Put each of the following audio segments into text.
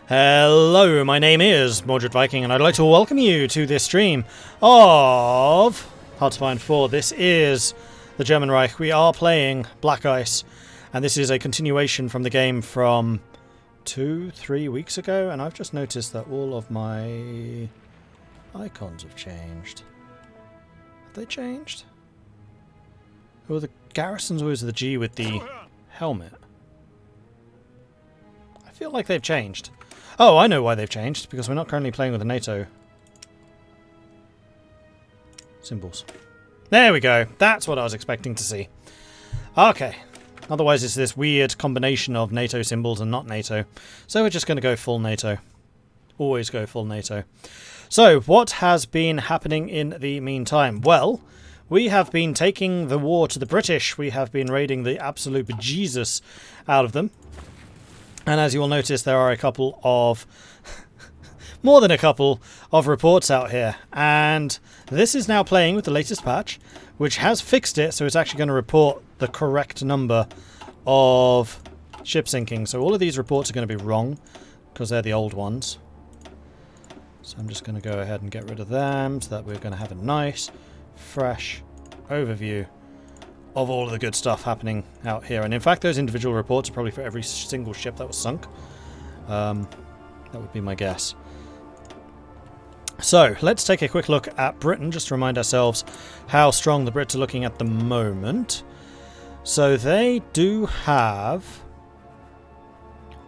Hello, my name is Mordred Viking, and I'd like to welcome you to this stream of Hard to Find 4. This is the German Reich. We are playing Black Ice, and this is a continuation from the game from 2-3 weeks ago, and I've just noticed that all of my icons have changed. Have they changed? Oh, the garrison's always the G with the helmet. I feel like they've changed. Oh, I know why they've changed, because we're not currently playing with the NATO symbols. There we go. That's what I was expecting to see. Okay. Otherwise it's this weird combination of NATO symbols and not NATO. So we're just going to go full NATO. Always go full NATO. So, what has been happening in the meantime? Well, we have been taking the war to the British. We have been raiding the absolute bejesus out of them. And as you will notice, there are a couple of... more than a couple of reports out here. And this is now playing with the latest patch, which has fixed it, so it's actually going to report the correct number of ship sinking. So all of these reports are going to be wrong, because they're the old ones. So I'm just going to go ahead and get rid of them, so that we're going to have a nice, fresh overview of all of the good stuff happening out here. And in fact, those individual reports are probably for every single ship that was sunk. That would be my guess. So, let's take a quick look at Britain, just to remind ourselves how strong the Brits are looking at the moment. So they do have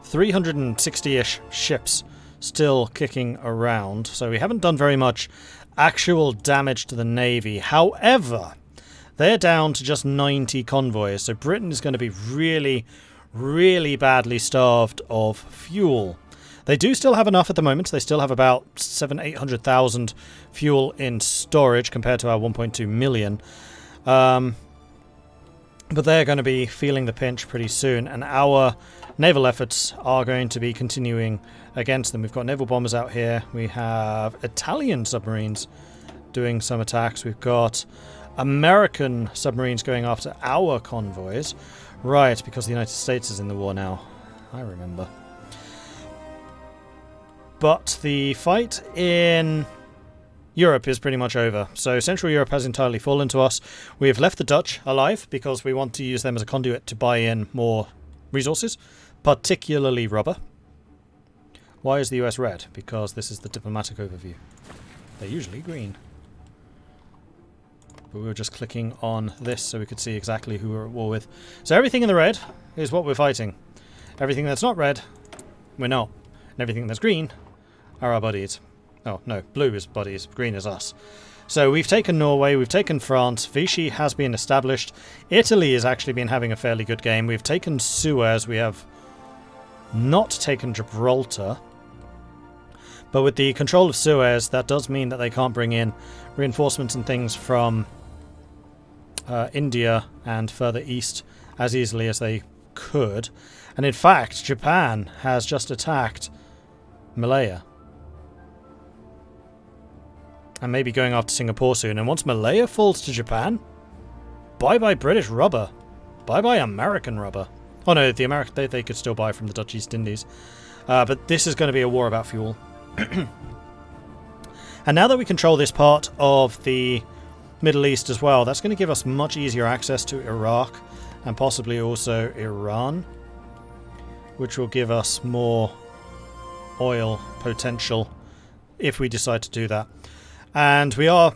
360-ish ships still kicking around. So we haven't done very much actual damage to the Navy. However, they're down to just 90 convoys, so Britain is going to be really, really badly starved of fuel. They do still have enough at the moment. They still have about 800,000 fuel in storage compared to our 1.2 million. But they're going to be feeling the pinch pretty soon, and our naval efforts are going to be continuing against them. We've got naval bombers out here. We have Italian submarines doing some attacks. We've got American submarines going after our convoys. Right, because the United States is in the war now. I remember. But the fight in Europe is pretty much over. So Central Europe has entirely fallen to us. We have left the Dutch alive because we want to use them as a conduit to buy in more resources, particularly rubber. Why is the US red? Because this is the diplomatic overview. They're usually green. But we were just clicking on this so we could see exactly who we're at war with. So everything in the red is what we're fighting. Everything that's not red, we're not. And everything that's green are our buddies. Oh, no, blue is buddies, green is us. So we've taken Norway, we've taken France, Vichy has been established. Italy has actually been having a fairly good game. We've taken Suez, we have not taken Gibraltar. But with the control of Suez, that does mean that they can't bring in reinforcements and things from India and further east as easily as they could. And in fact, Japan has just attacked Malaya. And maybe going after Singapore soon. And once Malaya falls to Japan, bye-bye British rubber. Bye-bye American rubber. Oh no, they could still buy from the Dutch East Indies. But this is going to be a war about fuel. And now that we control this part of the Middle East as well, that's going to give us much easier access to Iraq and possibly also Iran, which will give us more oil potential if we decide to do that. And we are,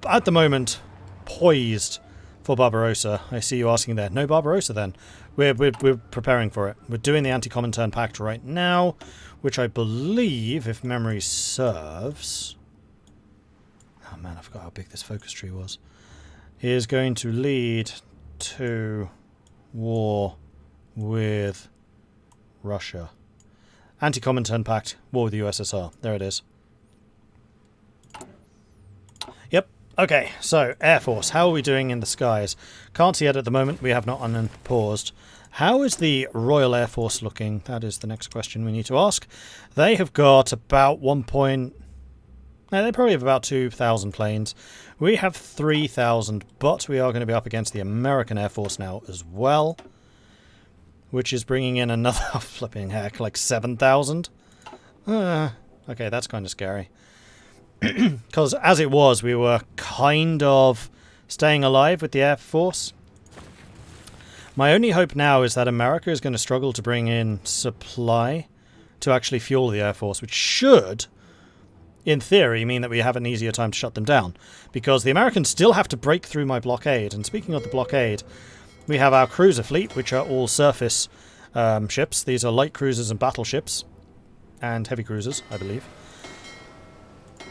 at the moment, poised for Barbarossa. I see you asking there. No Barbarossa then. We're preparing for it. We're doing the Anti-Comintern Pact right now, which I believe, if memory serves... oh man, I forgot how big this focus tree was. Is going to lead to war with Russia. Anti-Comintern Pact, war with the USSR. There it is. Yep. Okay, so Air Force. How are we doing in the skies? Can't see it at the moment. We have not unpaused. How is the Royal Air Force looking? That is the next question we need to ask. They have got about they probably have about 2,000 planes. We have 3,000, but we are going to be up against the American Air Force now as well, which is bringing in another flipping heck, like 7,000. Okay, that's kind of scary. Because as it was, we were kind of staying alive with the Air Force. My only hope now is that America is going to struggle to bring in supply to actually fuel the Air Force, which should, in theory, mean that we have an easier time to shut them down. Because the Americans still have to break through my blockade. And speaking of the blockade, we have our cruiser fleet, which are all surface ships. These are light cruisers and battleships. And heavy cruisers, I believe.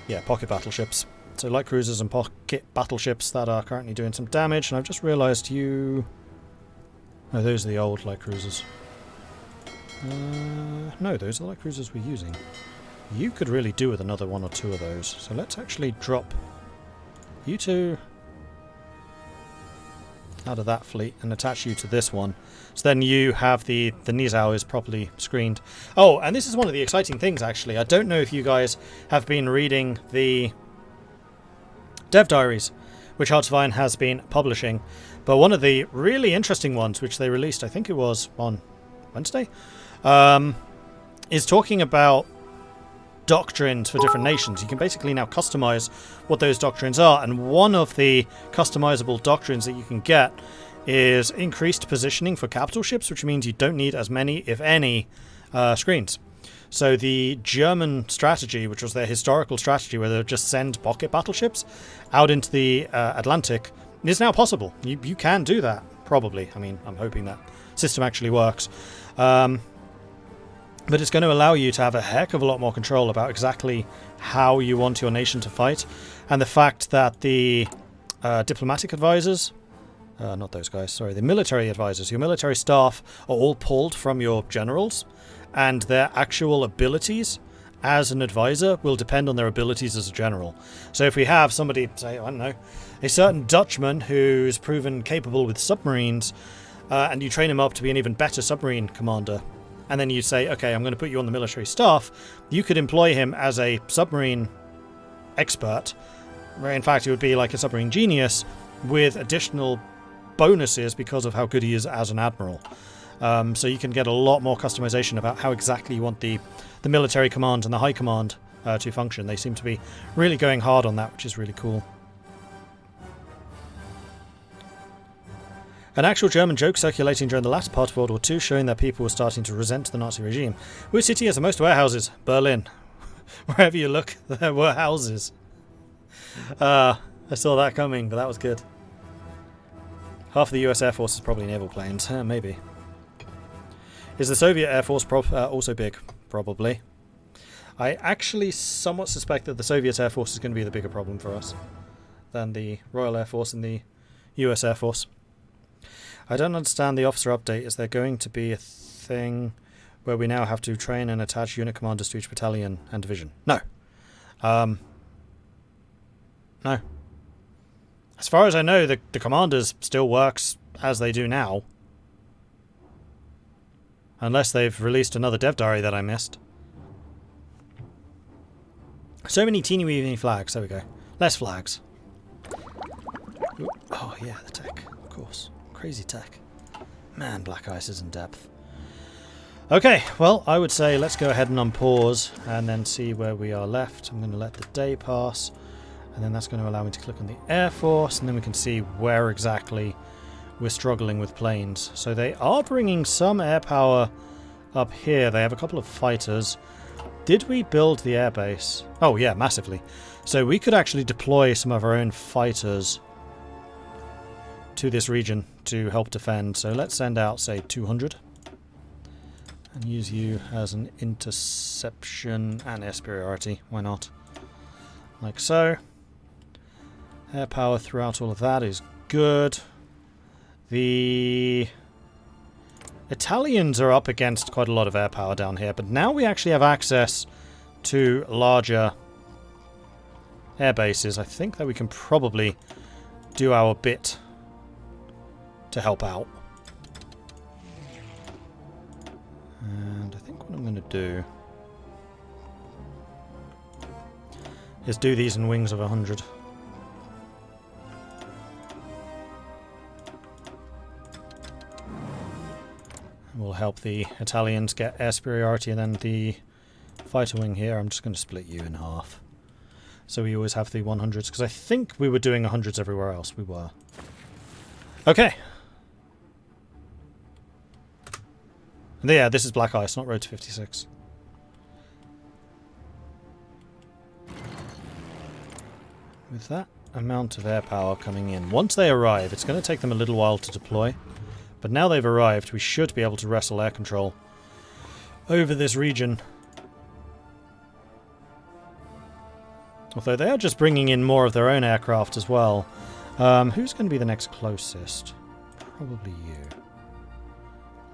Yeah, pocket battleships. So light cruisers and pocket battleships that are currently doing some damage. And I've just realised you... Oh, those are the old light cruisers. No, those are the light cruisers we're using. You could really do with another one or two of those. So let's actually drop you two out of that fleet and attach you to this one. So then you have the Nizao is properly screened. Oh, and this is one of the exciting things, actually. I don't know if you guys have been reading the dev diaries, which Hearts of Iron has been publishing. But one of the really interesting ones, which they released, I think it was on Wednesday, is talking about doctrines for different nations. You can basically now customize what those doctrines are, and one of the customizable doctrines that you can get is increased positioning for capital ships, which means you don't need as many, if any, screens. So the German strategy, which was their historical strategy where they would just send pocket battleships out into the Atlantic, is now possible. You can do that, probably. I mean, I'm hoping that system actually works. But it's going to allow you to have a heck of a lot more control about exactly how you want your nation to fight. And the fact that the diplomatic advisors, not those guys, sorry, the military advisors, your military staff are all pulled from your generals, and their actual abilities as an advisor will depend on their abilities as a general. So if we have somebody, say, I don't know, a certain Dutchman who's proven capable with submarines, and you train him up to be an even better submarine commander, and then you say, okay, I'm going to put you on the military staff, you could employ him as a submarine expert, where in fact he would be like a submarine genius with additional bonuses because of how good he is as an admiral. So you can get a lot more customization about how exactly you want the military command and the high command to function. They seem to be really going hard on that, which is really cool. An actual German joke circulating during the latter part of World War II showing that people were starting to resent the Nazi regime. Which city has the most warehouses? Berlin. Wherever you look, there were houses. I saw that coming, but that was good. Half of the US Air Force is probably naval planes. Maybe. Is the Soviet Air Force also big? Probably. I actually somewhat suspect that the Soviet Air Force is going to be the bigger problem for us than the Royal Air Force and the US Air Force. I don't understand the officer update. Is there going to be a thing where we now have to train and attach unit commanders to each battalion and division? No. No. As far as I know, the commanders still works as they do now. Unless they've released another dev diary that I missed. So many teeny weeny flags. There we go. Less flags. Ooh. Oh yeah, the tech, of course. Crazy tech. Man, Black Ice is in depth. Okay, well, I would say let's go ahead and unpause and then see where we are left. I'm going to let the day pass, and then that's going to allow me to click on the Air Force, and then we can see where exactly we're struggling with planes. So they are bringing some air power up here. They have a couple of fighters. Did we build the airbase? Oh yeah, massively. So we could actually deploy some of our own fighters to this region to help defend. So let's send out, say, 200. And use you as an interception and air superiority. Why not? Like so. Air power throughout all of that is good. The Italians are up against quite a lot of air power down here, but now we actually have access to larger air bases. I think that we can probably do our bit to help out. And I think what I'm going to do is do these in wings of 100. Will help the Italians get air superiority, and then the fighter wing here. I'm just going to split you in half. So we always have the 100s, because I think we were doing 100s everywhere else. We were. Okay. Yeah, this is black ice, not road to 56. With that amount of air power coming in, once they arrive, it's going to take them a little while to deploy. But now they've arrived, we should be able to wrestle air control over this region. Although they are just bringing in more of their own aircraft as well. Who's going to be the next closest? Probably you.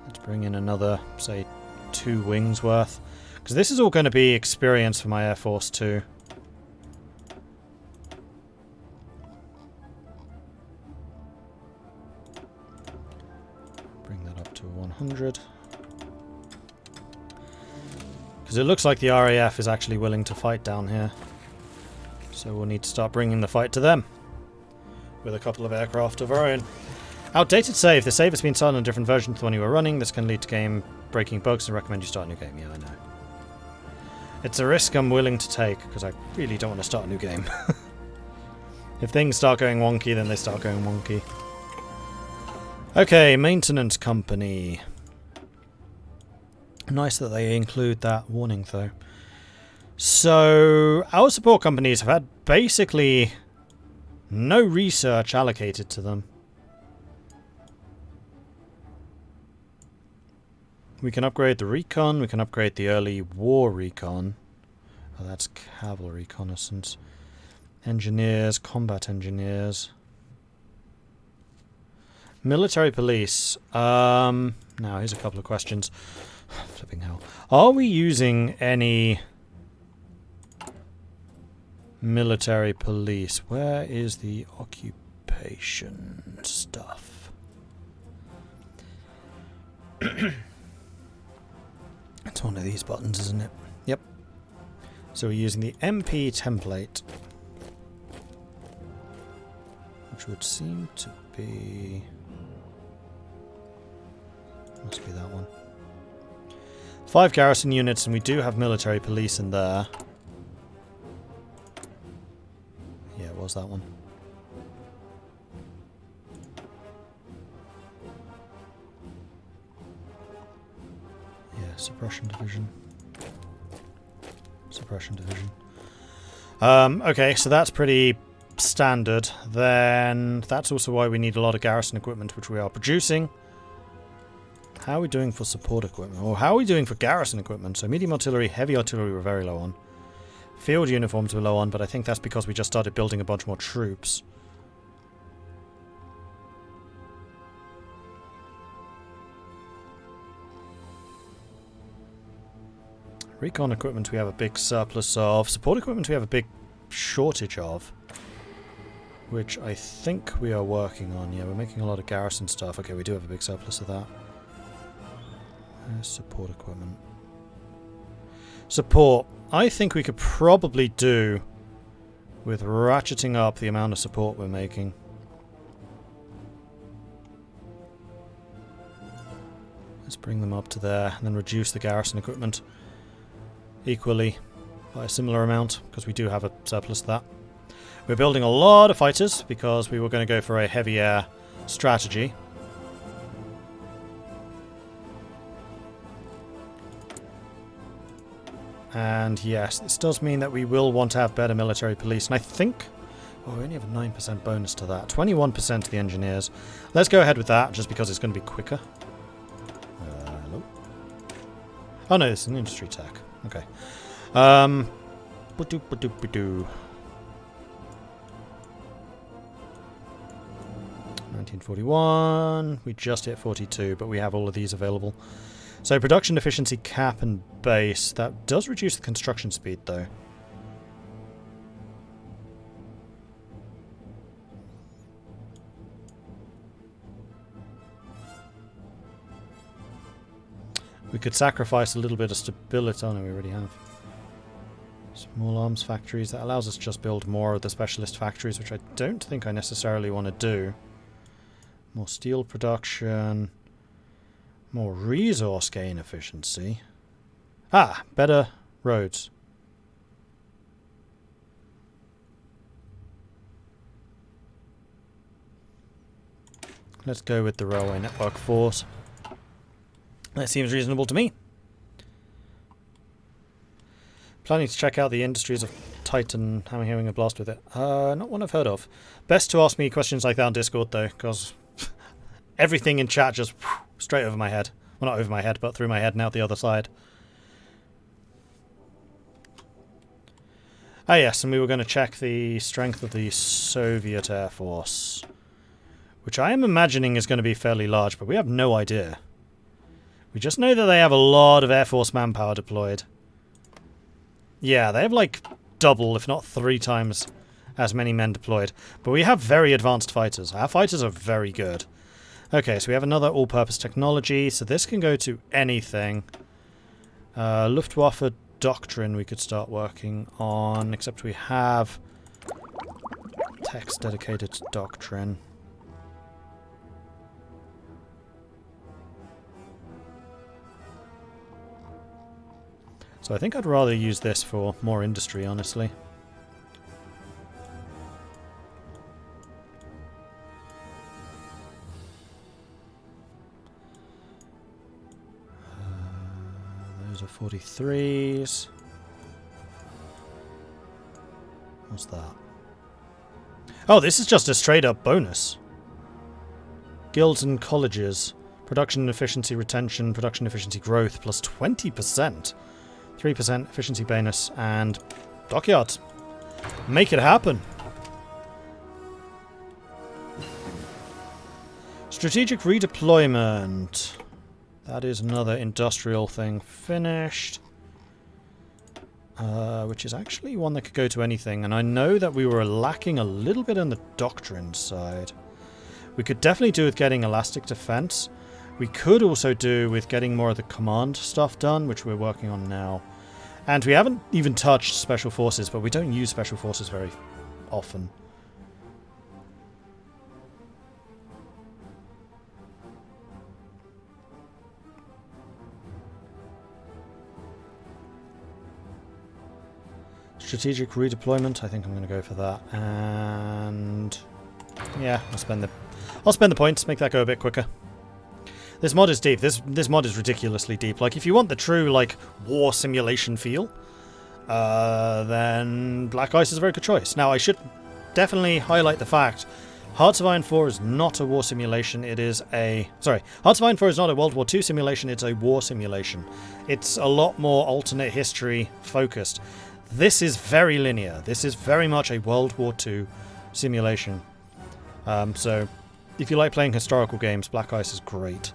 Let's bring in another, say, 2 wings worth. Because this is all going to be experience for my Air Force too. Bring that up to 100. Because it looks like the RAF is actually willing to fight down here. So we'll need to start bringing the fight to them. With a couple of aircraft of our own. Outdated save. The save has been started on a different version to the one you were running. This can lead to game-breaking bugs and recommend you start a new game. Yeah, I know. It's a risk I'm willing to take, because I really don't want to start a new game. If things start going wonky, then they start going wonky. Okay, maintenance company. Nice that they include that warning, though. So, our support companies have had basically no research allocated to them. We can upgrade the recon, we can upgrade the early war recon. Oh, that's cavalry reconnaissance. Engineers, combat engineers. Military police. Now, here's a couple of questions. Flipping hell. Are we using any military police? Where is the occupation stuff? It's one of these buttons, isn't it? Yep. So we're using the MP template, which would seem to be... must be that one. 5 garrison units, and we do have military police in there. Yeah, it was that one. Yeah, suppression division. Suppression division. Okay, so that's pretty standard. Then that's also why we need a lot of garrison equipment, which we are producing. How are we doing for support equipment? Or how are we doing for garrison equipment? So medium artillery, heavy artillery we're very low on. Field uniforms we're low on, but I think that's because we just started building a bunch more troops. Recon equipment we have a big surplus of. Support equipment we have a big shortage of. Which I think we are working on. Yeah, we're making a lot of garrison stuff. Okay, we do have a big surplus of that. Support equipment. Support. I think we could probably do with ratcheting up the amount of support we're making. Let's bring them up to there and then reduce the garrison equipment equally by a similar amount, because we do have a surplus of that. We're building a lot of fighters because we were going to go for a heavy air strategy. And yes, this does mean that we will want to have better military police. And I think... oh, we only have a 9% bonus to that. 21% to the engineers. Let's go ahead with that, just because it's going to be quicker. Hello? Oh no, it's an industry tech. Okay. Ba-doop-ba-doop-ba-doo. 1941. We just hit 42, but we have all of these available. So production efficiency cap and base. That does reduce the construction speed, though. We could sacrifice a little bit of stability. Oh no, we already have. Small arms factories. That allows us to just build more of the specialist factories, which I don't think I necessarily want to do. More steel production. More resource gain efficiency. Ah, better Roads. Let's go with the railway network force. That seems reasonable to me. Planning to check out the industries of Titan, having a blast with it. Not one I've heard of. Best to ask me questions like that on Discord though, because everything in chat just straight over my head. Well, not over my head, but through my head and out the other side. Ah yes, and we were going to check the strength of the Soviet Air Force, which I am imagining is going to be fairly large, but we have no idea. We just know that they have a lot of Air Force manpower deployed. Yeah, they have like double, if not 3 times as many men deployed. But we have very advanced fighters. Our fighters are very good. Okay, so we have another all-purpose technology, so this can go to anything. Luftwaffe doctrine we could start working on, except we have text dedicated to doctrine. So I think I'd rather use this for more industry, honestly. Those are 43s. What's that? Oh, this is just a straight up bonus. Guilds and colleges. Production efficiency retention, production efficiency growth plus 20%. 3% efficiency bonus, and dockyards. Make it happen. Strategic redeployment. That is another industrial thing finished. Which is actually one that could go to anything, and I know that we were lacking a little bit on the doctrine side. We could definitely do with getting elastic defense. We could also do with getting more of the command stuff done, which we're working on now. And we haven't even touched special forces, but we don't use special forces very often. Strategic redeployment, I think I'm going to go for that. And yeah, I'll spend the points, make that go a bit quicker. This mod is deep. This mod is ridiculously deep. Like, if you want the true, like, war simulation feel, then Black Ice is a very good choice. Now, I should definitely highlight the fact Hearts of Iron 4 is not a war simulation. It is a... Sorry, Hearts of Iron 4 is not a World War II simulation. It's a war simulation. It's a lot more alternate history focused. This is very linear. This is very much a World War II simulation. So, if you like playing historical games, Black Ice is great.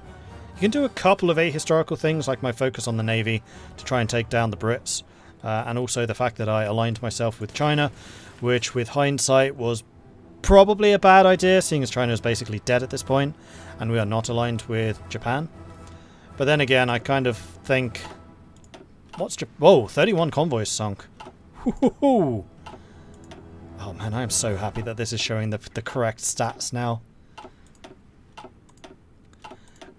You can do a couple of ahistorical things, like my focus on the Navy to try and take down the Brits, and also the fact that I aligned myself with China, which with hindsight was probably a bad idea, seeing as China is basically dead at this point, and we are not aligned with Japan. But then again, I kind of think... Whoa, 31 convoys sunk. Hoo-hoo-hoo. Oh man, I am so happy that this is showing the correct stats now.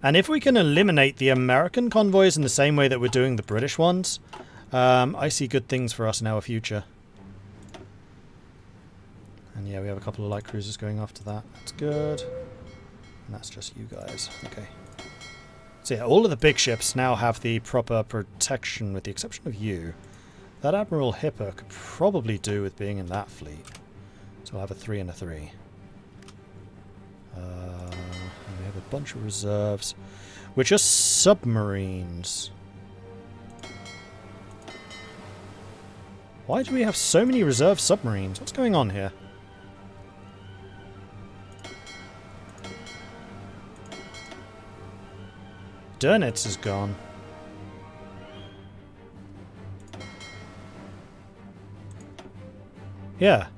And if we can eliminate the American convoys in the same way that we're doing the British ones, I see good things for us in our future. And yeah, we have a couple of light cruisers going after that. That's good. And that's just you guys. Okay. So yeah, all of the big ships now have the proper protection, with the exception of you. That Admiral Hipper could probably do with being in that fleet. So I'll have a 3 and a 3. And we have a bunch of reserves, which are submarines. Why do we have so many reserve submarines? What's going on here? Dönitz is gone. Yeah.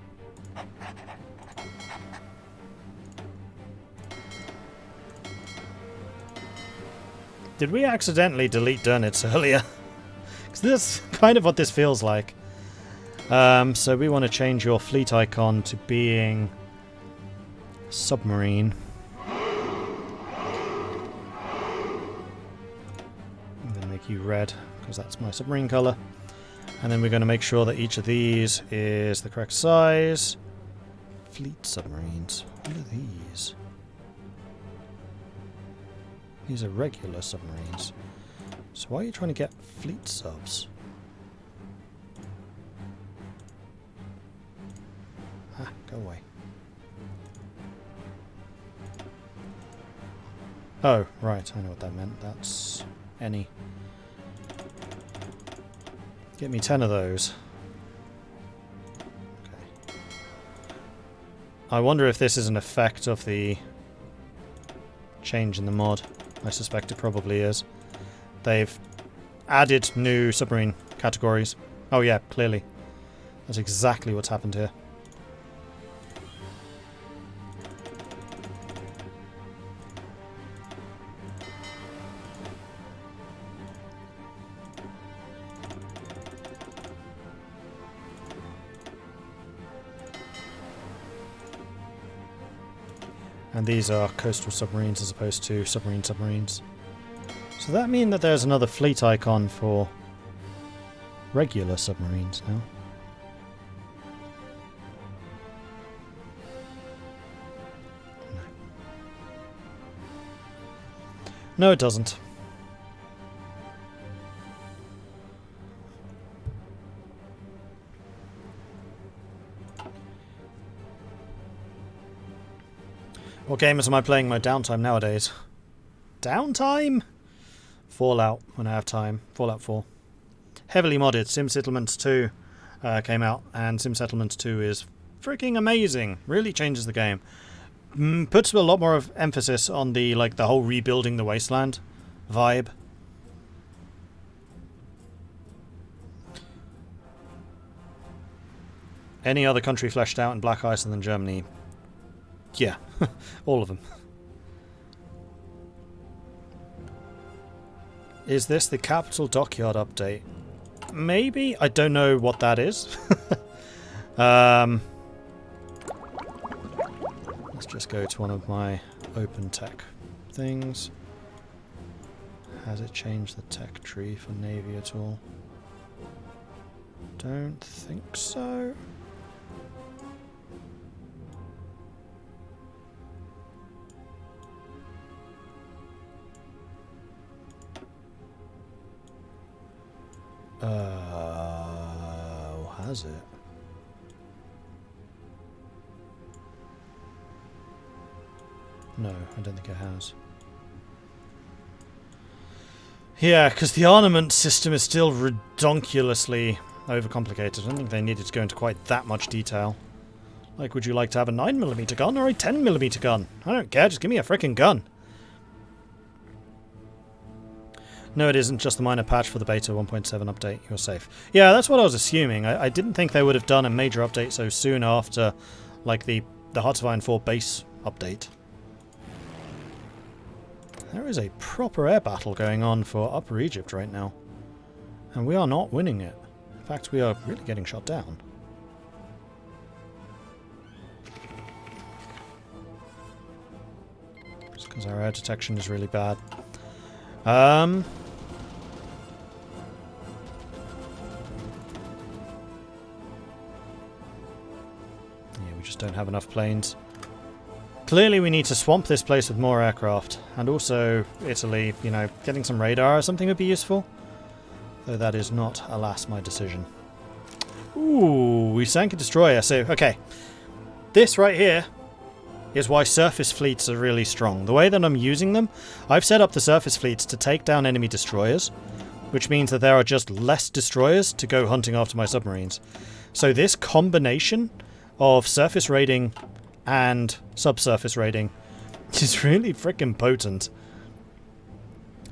Did we accidentally delete Dönitz earlier? Because this is kind of what this feels like. So we want to change your fleet icon to being submarine. I'm going to make you red, because that's my submarine colour. And then we're going to make sure that each of these is the correct size. Fleet submarines. What are these? These are regular submarines. So why are you trying to get fleet subs? Ah, go away. Oh, right, I know what that meant. That's any. Get me 10 of those. Okay. I wonder if this is an effect of the change in the mod. I suspect it probably is. They've added new submarine categories. Oh yeah, clearly. That's exactly what's happened here. And these are coastal submarines as opposed to submarines. So that mean that there's another fleet icon for regular submarines now? No, it doesn't. What games am I playing in my downtime nowadays? Downtime? Fallout, when I have time. Fallout 4. Heavily modded. Sim Settlements 2 came out, and Sim Settlements 2 is freaking amazing. Really changes the game. Puts a lot more of emphasis on the whole rebuilding the wasteland vibe. Any other country fleshed out in Black Ice than Germany? Yeah, all of them. Is this the Capital Dockyard update? Maybe? I don't know what that is. Let's just go to one of my open tech things. Has it changed the tech tree for Navy at all? Don't think so. Has it? No, I don't think it has. Yeah, because the armament system is still redonkulously overcomplicated. I don't think they needed to go into quite that much detail. Like, would you like to have a 9mm gun or a 10mm gun? I don't care, just give me a frickin' gun. No, it isn't just the minor patch for the beta 1.7 update. You're safe. Yeah, that's what I was assuming. I didn't think they would have done a major update so soon after, like, the Hearts of Iron 4 base update. There is a proper air battle going on for Upper Egypt right now. And we are not winning it. In fact, we are really getting shot down. Just because our air detection is really bad. We just don't have enough planes. Clearly we need to swamp this place with more aircraft. And also, Italy, you know, getting some radar or something would be useful. Though that is not, alas, my decision. Ooh, we sank a destroyer. So, okay. This right here is why surface fleets are really strong. The way that I'm using them, I've set up the surface fleets to take down enemy destroyers, which means that there are just less destroyers to go hunting after my submarines. So this combination of surface raiding and subsurface raiding is really freaking potent.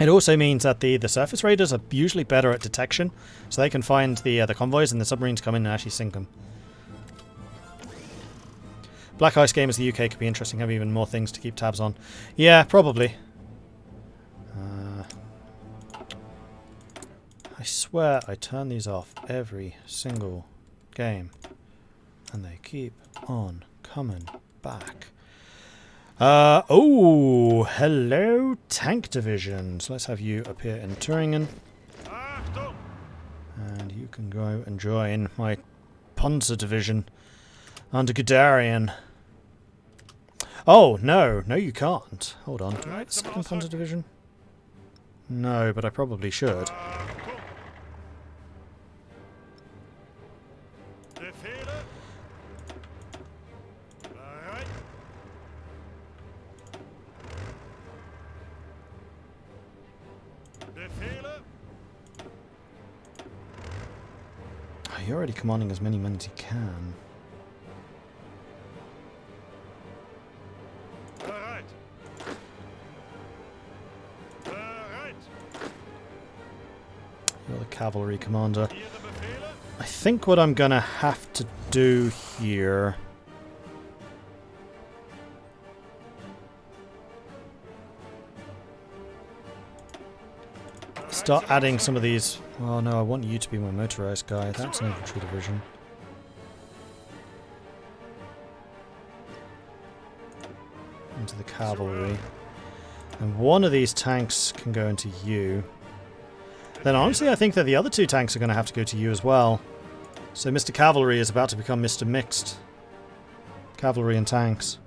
It also means that the surface raiders are usually better at detection, so they can find the convoys and the submarines come in and actually sink them. Black Ice Game as the UK could be interesting, have even more things to keep tabs on. Yeah, probably. I swear I turn these off every single game. And they keep on coming back. Oh, hello, Tank Division. So let's have you appear in Turingen. And you can go and join my Panzer division under Guderian. Oh, no. No, you can't. Hold on. Do I have a second Panzer division? No, but I probably should. Oh, you're already commanding as many men as you can. You're the cavalry commander. I think what I'm gonna have to do here... start adding some of these... Oh no, I want you to be my motorized guy. That's an infantry division. Into the cavalry. And one of these tanks can go into you. Then honestly I think that the other two tanks are going to have to go to you as well. So Mr. Cavalry is about to become Mr. Mixed. Cavalry and tanks.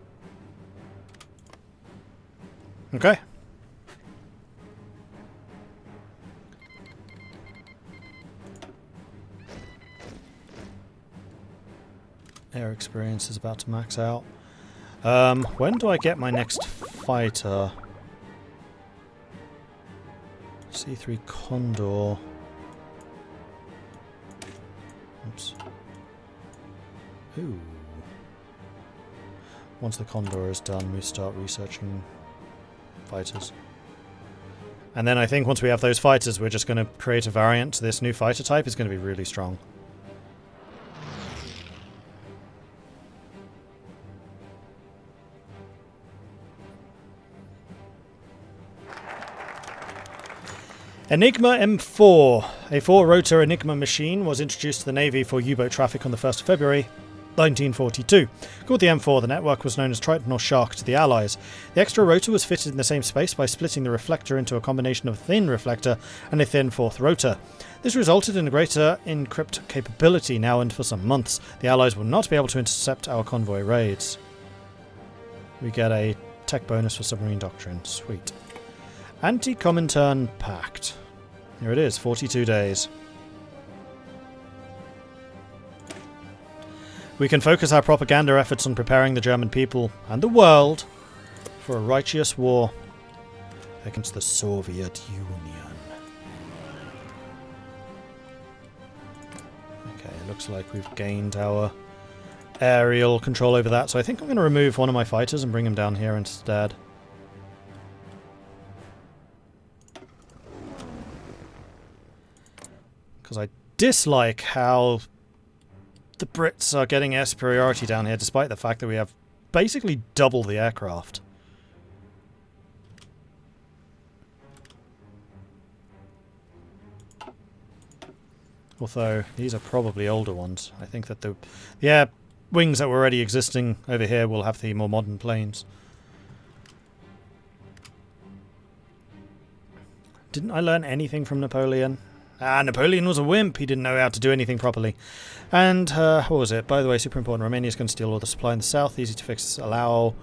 Okay. Air experience is about to max out. When do I get my next fighter? C3 Condor. Oops. Ooh. Once the Condor is done, we start researching fighters. And then I think once we have those fighters, we're just going to create a variant. This new fighter type is going to be really strong. Enigma M4. A 4-rotor Enigma machine was introduced to the Navy for U-boat traffic on the 1st of February 1942. Called the M4, the network was known as Triton or Shark to the Allies. The extra rotor was fitted in the same space by splitting the reflector into a combination of a thin reflector and a thin fourth rotor. This resulted in a greater encrypt capability now, and for some months the Allies will not be able to intercept our convoy raids. We get a tech bonus for submarine doctrine. Sweet. Anti-Comintern Pact. Here it is, 42 days. We can focus our propaganda efforts on preparing the German people and the world for a righteous war against the Soviet Union. Okay, it looks like we've gained our aerial control over that, so I think I'm going to remove one of my fighters and bring him down here instead. Because I dislike how the Brits are getting air superiority down here, despite the fact that we have basically double the aircraft. Although, these are probably older ones. I think that the air wings that were already existing over here will have the more modern planes. Didn't I learn anything from Napoleon? Napoleon was a wimp. He didn't know how to do anything properly. And, what was it? By the way, super important. Romania's going to steal all the supply in the south. Easy to fix. Allow...